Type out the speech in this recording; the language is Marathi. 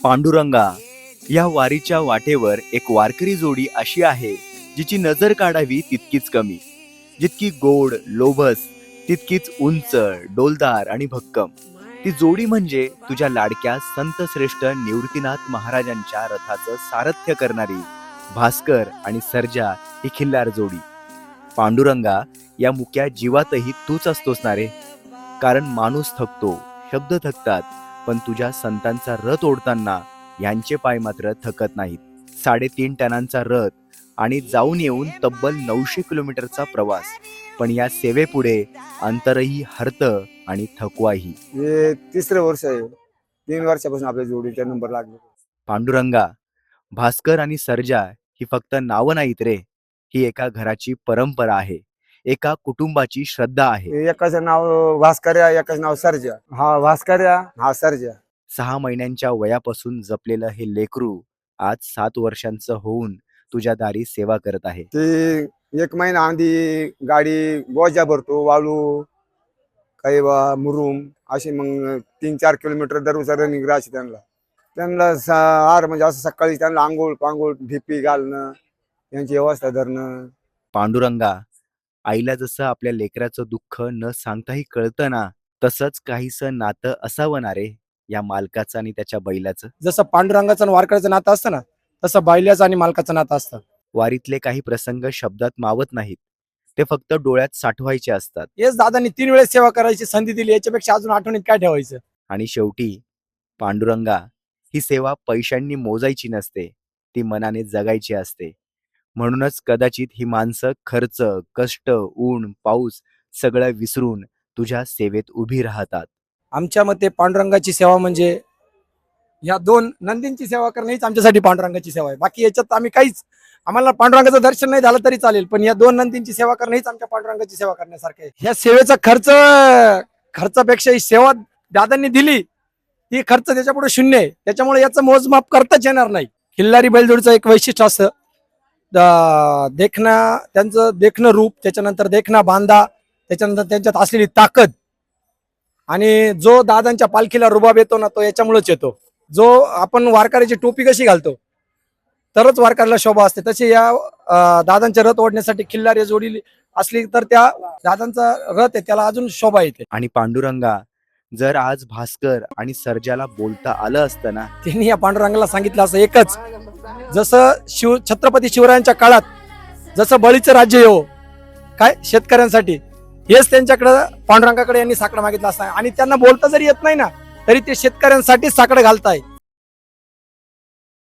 पांडुरंगा, या वारीच्या वाटेवर एक वारकरी जोडी अशी आहे जिची नजर काढावी तितकीच कमी. जितकी गोड लोभस तितकीच उंच, डोलदार आणि भक्कम. ती जोडी म्हणजे तुझ्या लाडक्या संत श्रेष्ठ निवृत्तीनाथ महाराजांच्या रथाचं सारथ्य करणारी भास्कर आणि सर्जा ही खिल्लार जोडी. पांडुरंगा, या मुक्या जीवातही तूच असतोस ना रे. कारण माणूस थकतो, शब्द थकतात, पण तुझ्या संतांचा रथ ओढताना यांचे पाय मात्र थकत नाहीत. 3.5 टनांचा रथ आणि जाऊन येऊन तब्बल 900 किलोमीटरचा प्रवास, पण या सेवेपुढे अंतरही हरतं आणि थकवाही. हे तिसरं वर्ष आहे. 3 वर्षापासून आपल्या जोडीचा नंबर लागला. पांडुरंगा, भास्कर आणि सर्जा ही फक्त नावं नाहीत रे. ही एका घराची परंपरा आहे, एका कुटुंबाची श्रद्धा आहे. एकाचं नाव भास्कर्या, एकाचं नाव सर्जा. हा भास्कर्या, हा सर्जा. 6 महिन्यांच्या वयापासून जपलेलं हे लेकरू आज 7 वर्षांचं होऊन तुझ्या दारी सेवा करत आहे. ते 1 महिना आधी गाडी बोजा भरतो, वाळू काही मुरुम अशी, मग 3-4 किलोमीटर दररोज रनिंग राहायची त्यांना आर म्हणजे असं सकाळी त्यांना आंघोळ पांघोळ ढिपी घालणं, यांची व्यवस्था धरणं. पांडुरंगा, आईला जसं आपल्या लेकराचं दुःख न सांगताही कळतं ना, तसंच काहीसं नातं असावं ना रे या मालकाचं आणि त्याच्या बैलाचं. जसं पांडुरंगाचं आणि वारकऱ्याचं नातं असतं ना, तसं बैलाचं आणि मालकाचं नातं असतं. वारीतले काही प्रसंग शब्दात मावत नाहीत, ते फक्त डोळ्यात साठवायचे असतात. हेच दादांनी 3 वेळेस सेवा करायची संधी दिली, याच्यापेक्षा अजून आठवणीत काय ठेवायचं. आणि शेवटी पांडुरंगा, ही सेवा पैशांनी मोजायची नसते, ती मनाने जगायची असते. म्हणूनच कदाचित ही माणसं खर्च, कष्ट, ऊन, पाऊस सगळं विसरून तुझ्या सेवेत उभी राहतात. आमच्या मते पांडुरंगाची सेवा म्हणजे या 2 नंदींची सेवा करणं हीच आमच्यासाठी पांडुरंगाची सेवा आहे. बाकी याच्यात आम्ही काहीच, आम्हाला पांडुरंगाचं दर्शन नाही झालं तरी चालेल, पण या 2 नंदींची सेवा करणं हीच आमच्या पांडुरंगाची सेवा करण्यासारखं आहे. ह्या सेवेचा खर्चापेक्षा ही सेवा दादांनी दिली, ती खर्च त्याच्यापुढे शून्य आहे. त्याच्यामुळे याचं मोजमाप करताच येणार नाही. खिल्लारी बैलजोडीचं एक वैशिष्ट्य असतं, त्यांचं देखणं रूप, त्याच्यानंतर देखणा बांधा, त्याच्यानंतर त्यांच्यात असलेली ताकद, आणि जो दादांच्या पालखीला रुबाब येतो ना, तो याच्यामुळेच येतो. जो आपण वारकऱ्याची टोपी कशी घालतो तरच वारकऱ्याला शोभा असते, तशी या दादांचे रथ ओढण्यासाठी खिल्लारी जोडी असली तर त्या दादांचा रथ आहे त्याला अजून शोभा येते. आणि पांडुरंगा, जर आज भास्कर आणि सर्जाला बोलता आलं असतं ना, त्यांनी या पांडुरंगाला सांगितलं असं एकच, जसं छत्रपती शिवरायांच्या काळात जसं बळीचं राज्य येऊ काय शेतकऱ्यांसाठी, हेच त्यांच्याकडे पांडुरंगाकडे यांनी साकडं मागितलं असतं. आणि त्यांना बोलता जरी येत नाही ना, तरी ते शेतकऱ्यांसाठी साकडं घालताय.